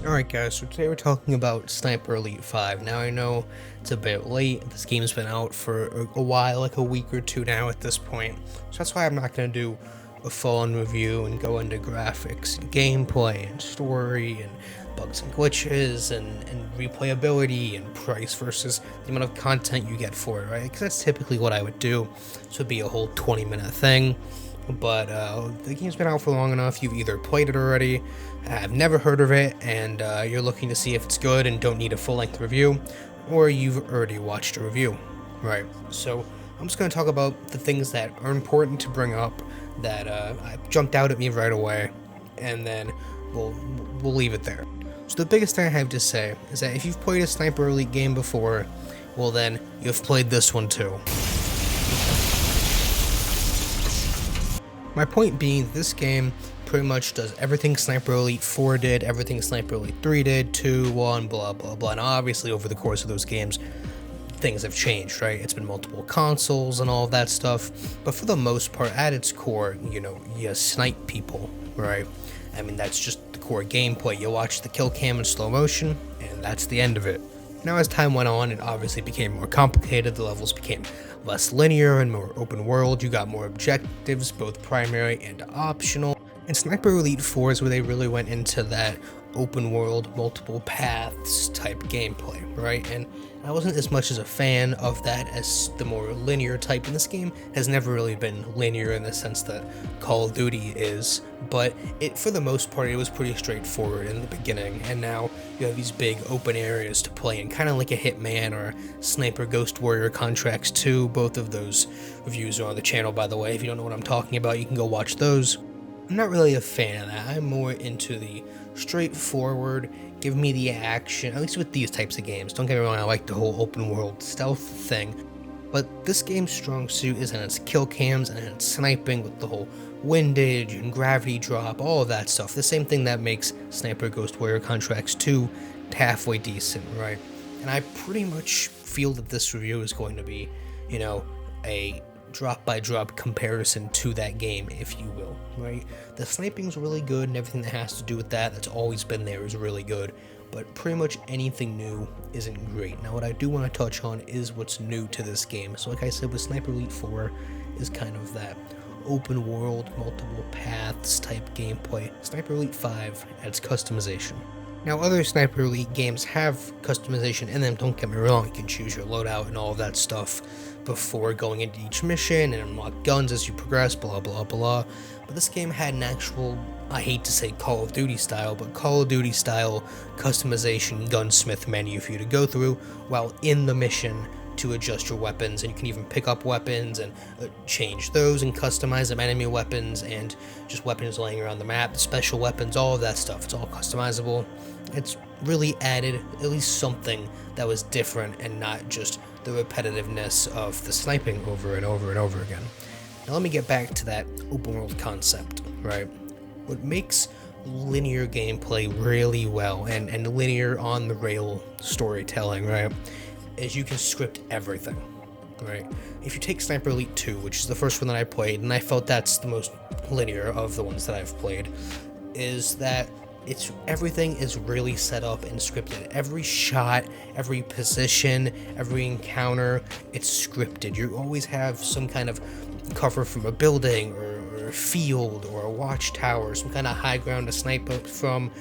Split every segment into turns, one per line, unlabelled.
Alright guys, so today we're talking about Sniper Elite 5. Now I know it's a bit late, this game's been out for a while, like a week or two now at this point, so that's why I'm not going to do a full-on review and go into graphics and gameplay and story and bugs and glitches and replayability and price versus the amount of content you get for it, right? Because that's typically what I would do, so it'd be a whole 20-minute thing. But the game's been out for long enough, you've either played it already, have never heard of it, and you're looking to see if it's good and don't need a full-length review, or you've already watched a review, right? So I'm just going to talk about the things that are important to bring up that jumped out at me right away, and then we'll leave it there. So the biggest thing I have to say is that if you've played a Sniper Elite game before, well then, you've played this one too. My point being, this game pretty much does everything Sniper Elite 4 did, everything Sniper Elite 3 did, 2, 1, blah blah blah. Now obviously over the course of those games, things have changed, right? It's been multiple consoles and all of that stuff, but for the most part, at its core, you snipe people, right? I mean, that's just the core gameplay. You watch the kill cam in slow motion, and that's the end of it. Now as time went on, it obviously became more complicated, the levels became less linear and more open world, you got more objectives, both primary and optional. And Sniper Elite 4 is where they really went into that open world, multiple paths type gameplay, right? And I wasn't as much as a fan of that as the more linear type, and this game has never really been linear in the sense that Call of Duty is, but for the most part it was pretty straightforward in the beginning, and now you have these big open areas to play in, kind of like a Hitman or Sniper Ghost Warrior Contracts 2. Both of those reviews are on the channel, by the way. If you don't know what I'm talking about, you can go watch those. I'm not really a fan of that. I'm more into the straightforward, give me the action, at least with these types of games. Don't get me wrong, I like the whole open world stealth thing, but this game's strong suit is in its kill cams and in its sniping with the whole windage and gravity drop, all of that stuff. The same thing that makes Sniper Ghost Warrior Contracts 2 halfway decent, right? And I pretty much feel that this review is going to be, a drop-by-drop comparison to that game, if you will, right? The sniping's really good, and everything that has to do with that's always been there, is really good, but pretty much anything new isn't great. Now, what I do want to touch on is what's new to this game. So like I said, with Sniper Elite 4 is kind of that open world, multiple paths type gameplay. Sniper Elite 5 adds customization. Now, other Sniper Elite games have customization in them, don't get me wrong, you can choose your loadout and all of that stuff before going into each mission and unlock guns as you progress, blah blah blah. But this game had an actual, I hate to say Call of Duty style, but Call of Duty style customization gunsmith menu for you to go through while in the mission to adjust your weapons, and you can even pick up weapons and change those and customize them, enemy weapons and just weapons laying around the map, special weapons, all of that stuff. It's all customizable. It's really added at least something that was different and not just the repetitiveness of the sniping over and over and over again. Now let me get back to that open world concept, right? What makes linear gameplay really well and linear on the rail storytelling, right, is you can script everything, right? If you take Sniper Elite 2, which is the first one that I played, and I felt that's the most linear of the ones that I've played, is that everything is really set up and scripted. Every shot, every position, every encounter, it's scripted. You always have some kind of cover from a building or a field or a watchtower, some kind of high ground to snipe up from,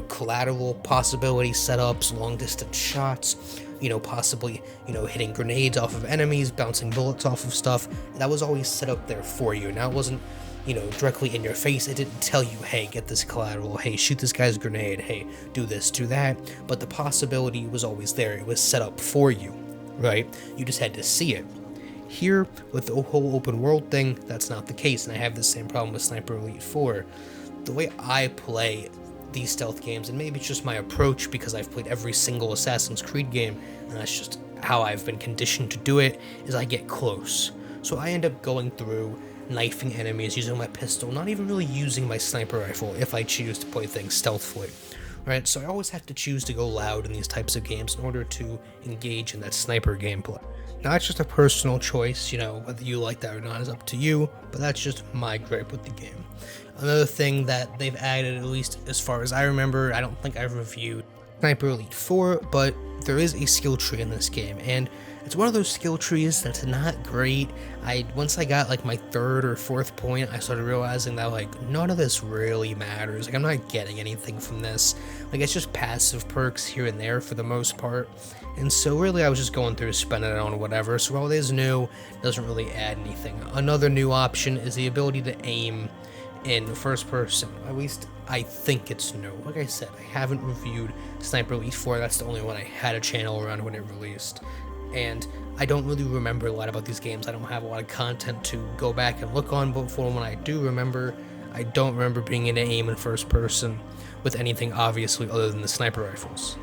collateral possibility setups, long distance shots, possibly, hitting grenades off of enemies, bouncing bullets off of stuff. That was always set up there for you. Now it wasn't, directly in your face. It didn't tell you, hey, get this collateral, hey, shoot this guy's grenade, hey, do this, do that. But the possibility was always there. It was set up for you, right? You just had to see it. Here, with the whole open world thing, that's not the case, and I have the same problem with Sniper Elite 4. The way I play these stealth games, and maybe it's just my approach because I've played every single Assassin's Creed game, and that's just how I've been conditioned to do it, is I get close. So I end up going through knifing enemies using my pistol, not even really using my sniper rifle if I choose to play things stealthily, right? So I always have to choose to go loud in these types of games in order to engage in that sniper gameplay. Now, that's just a personal choice, you know, whether you like that or not is up to you, but that's just my gripe with the game. Another thing that they've added, at least as far as I remember, I don't think I've reviewed Sniper Elite 4, but there is a skill tree in this game, and it's one of those skill trees that's not great. Once I got like my 3rd or 4th point, I started realizing that like none of this really matters. Like I'm not getting anything from this. Like it's just passive perks here and there for the most part. And so really I was just going through spending it on whatever. So while it is new, it doesn't really add anything. Another new option is the ability to aim in first person. At least I think it's new. Like I said, I haven't reviewed Sniper Elite 4. That's the only one I had a channel around when it released. And I don't really remember a lot about these games. I don't have a lot of content to go back and look on, but for when I do remember, I don't remember being able to aim in first person with anything obviously other than the sniper rifles.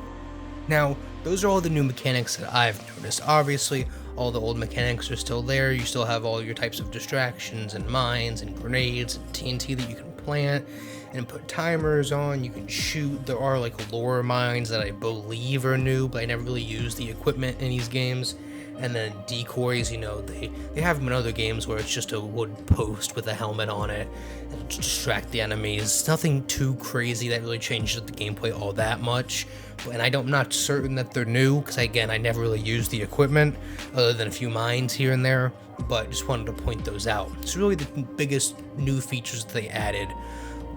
Now, those are all the new mechanics that I've noticed. Obviously, all the old mechanics are still there. You still have all your types of distractions and mines and grenades and TNT that you can plant and put timers on. You can shoot. There are like lore mines that I believe are new, but I never really use the equipment in these games. And then decoys, you know, they have them in other games where it's just a wood post with a helmet on it and to distract the enemies. Nothing too crazy that really changes the gameplay all that much. And I'm not certain that they're new, because again, I never really used the equipment other than a few mines here and there, but just wanted to point those out. So really the biggest new features that they added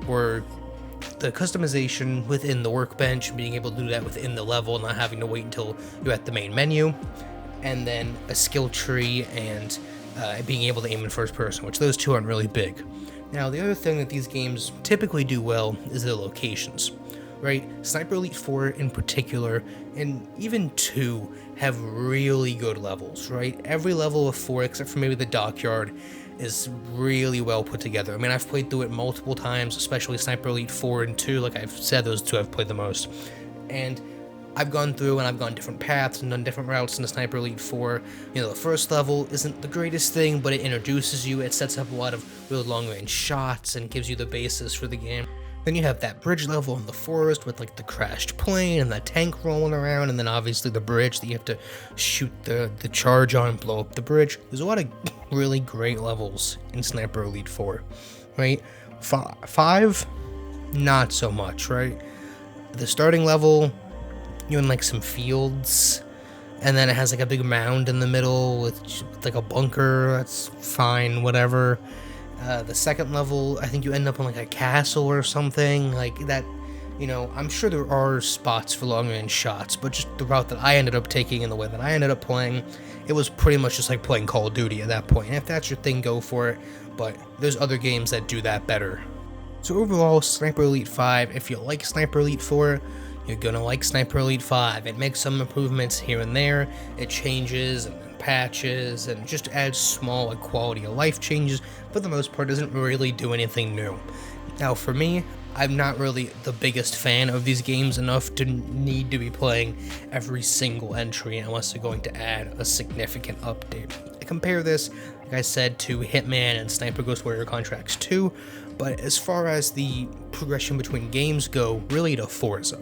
were the customization within the workbench, being able to do that within the level, not having to wait until you're at the main menu, and then a skill tree and being able to aim in first person, which those two aren't really big. Now, the other thing that these games typically do well is their locations, right? Sniper Elite 4 in particular, and even 2, have really good levels, right? Every level of 4, except for maybe the dockyard, is really well put together. I mean, I've played through it multiple times, especially Sniper Elite 4 and 2, like I've said, those two I've played the most. And I've gone through and I've gone different paths and done different routes in the Sniper Elite 4. You know, the first level isn't the greatest thing, but it introduces you, it sets up a lot of really long-range shots and gives you the basis for the game. Then you have that bridge level in the forest with like the crashed plane and the tank rolling around, and then obviously the bridge that you have to shoot the charge on and blow up the bridge. There's a lot of really great levels in Sniper Elite 4, right? 5, not so much, right? The starting level, you're in like some fields, and then it has like a big mound in the middle with like a bunker. That's fine, whatever. The second level, I think you end up in like a castle or something like that. You know, I'm sure there are spots for long range shots, but just the route that I ended up taking and the way that I ended up playing, it was pretty much just like playing Call of Duty at that point. And if that's your thing, go for it, but there's other games that do that better. So overall, Sniper Elite 5, if you like Sniper Elite 4, you're gonna like Sniper Elite 5. It makes some improvements here and there, it changes and patches and just adds small like quality of life changes. For the most part, doesn't really do anything new. Now for me, I'm not really the biggest fan of these games enough to need to be playing every single entry unless they're going to add a significant update. I compare this, like I said, to Hitman and Sniper Ghost Warrior Contracts 2, but as far as the progression between games go, really to Forza.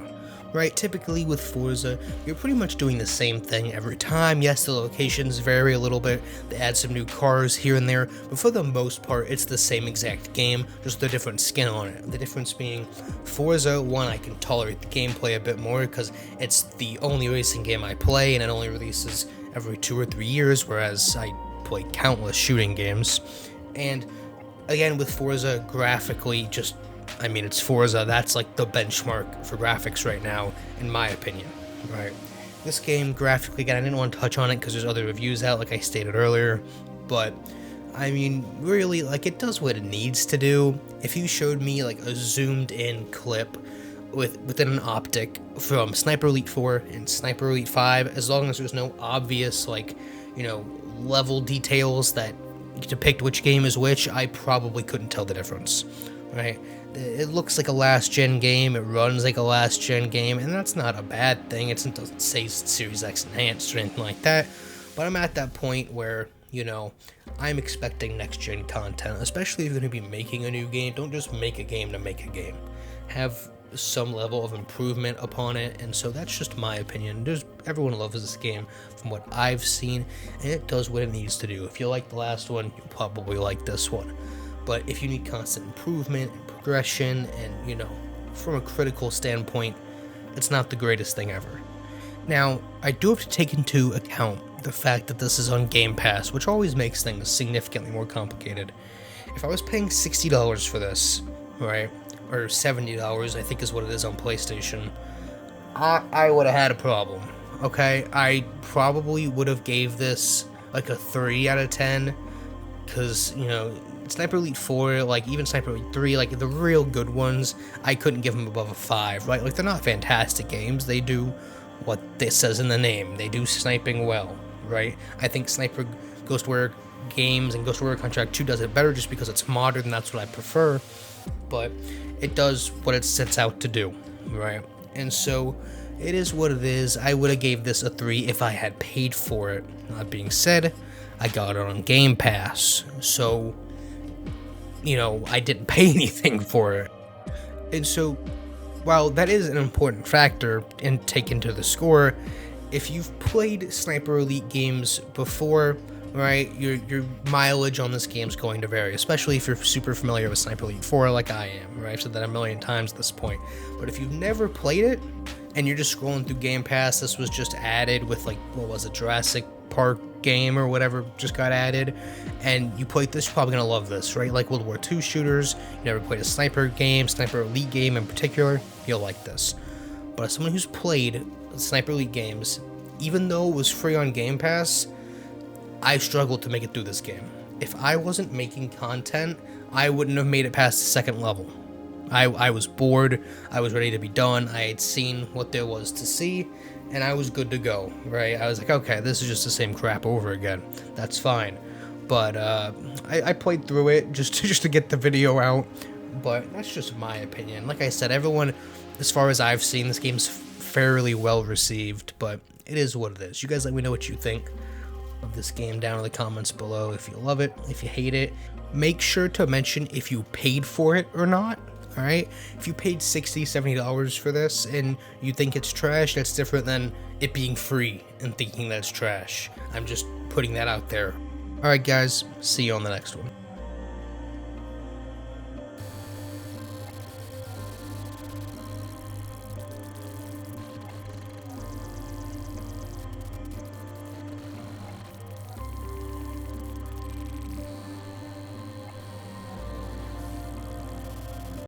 Right, typically with Forza, you're pretty much doing the same thing every time. Yes, the locations vary a little bit, they add some new cars here and there, but for the most part, it's the same exact game, just a different skin on it. The difference being, Forza, one, I can tolerate the gameplay a bit more because it's the only racing game I play, and it only releases every 2 or 3 years, whereas I play countless shooting games. And again, with Forza, graphically, just I mean, it's Forza, that's like the benchmark for graphics right now, in my opinion, right? This game, graphically, again, I didn't want to touch on it because there's other reviews out, like I stated earlier, but, I mean, really, like, it does what it needs to do. If you showed me, like, a zoomed-in clip within an optic from Sniper Elite 4 and Sniper Elite 5, as long as there's no obvious, like, you know, level details that depict which game is which, I probably couldn't tell the difference, right? It looks like a last-gen game, it runs like a last-gen game, and that's not a bad thing. It doesn't say Series X enhanced or anything like that, but I'm at that point where, you know, I'm expecting next-gen content, especially if you're going to be making a new game. Don't just make a game to make a game. Have some level of improvement upon it, and so that's just my opinion. There's everyone loves this game from what I've seen, and it does what it needs to do. If you like the last one, you'll probably like this one. But if you need constant improvement and progression and, you know, from a critical standpoint, it's not the greatest thing ever. Now, I do have to take into account the fact that this is on Game Pass, which always makes things significantly more complicated. If I was paying $60 for this, right, or $70, I think is what it is on PlayStation, I would have had a problem, okay? I probably would have gave this like a 3 out of 10, because, you know, Sniper Elite 4, like even Sniper Elite 3, like the real good ones, I couldn't give them above a 5, right? Like, they're not fantastic games, they do what this says in the name, they do sniping well, right? I think Sniper Ghost Warrior games and Ghost Warrior Contract 2 does it better just because it's modern and that's what I prefer, but it does what it sets out to do, right? And so it is what it is. I would have gave this a 3 if I had paid for it. That being said, I got it on Game Pass, so, you know, I didn't pay anything for it. And so, while that is an important factor and take into the score, if you've played Sniper Elite games before, right, your mileage on this game is going to vary, especially if you're super familiar with Sniper Elite 4 like I am, right? I've said that a million times at this point. But if you've never played it, and you're just scrolling through Game Pass, this was just added with, like, what was it, Jurassic Park game or whatever just got added, and you played this, you're probably gonna love this, right? Like World War II shooters, you never played a sniper game, Sniper Elite game in particular, you'll like this. But as someone who's played Sniper Elite games, even though it was free on Game Pass, I struggled to make it through this game. If I wasn't making content, I wouldn't have made it past the second level. I was bored, I was ready to be done, I had seen what there was to see, and I was good to go, right? I was like, okay, this is just the same crap over again. That's fine. But I played through it just to get the video out, but that's just my opinion. Like I said, everyone, as far as I've seen, this game's fairly well received, but it is what it is. You guys let me know what you think of this game down in the comments below. If you love it, if you hate it, make sure to mention if you paid for it or not. All right, if you paid $60, $70 for this and you think it's trash, that's different than it being free and thinking that it's trash. I'm just putting that out there. All right, guys, see you on the next one.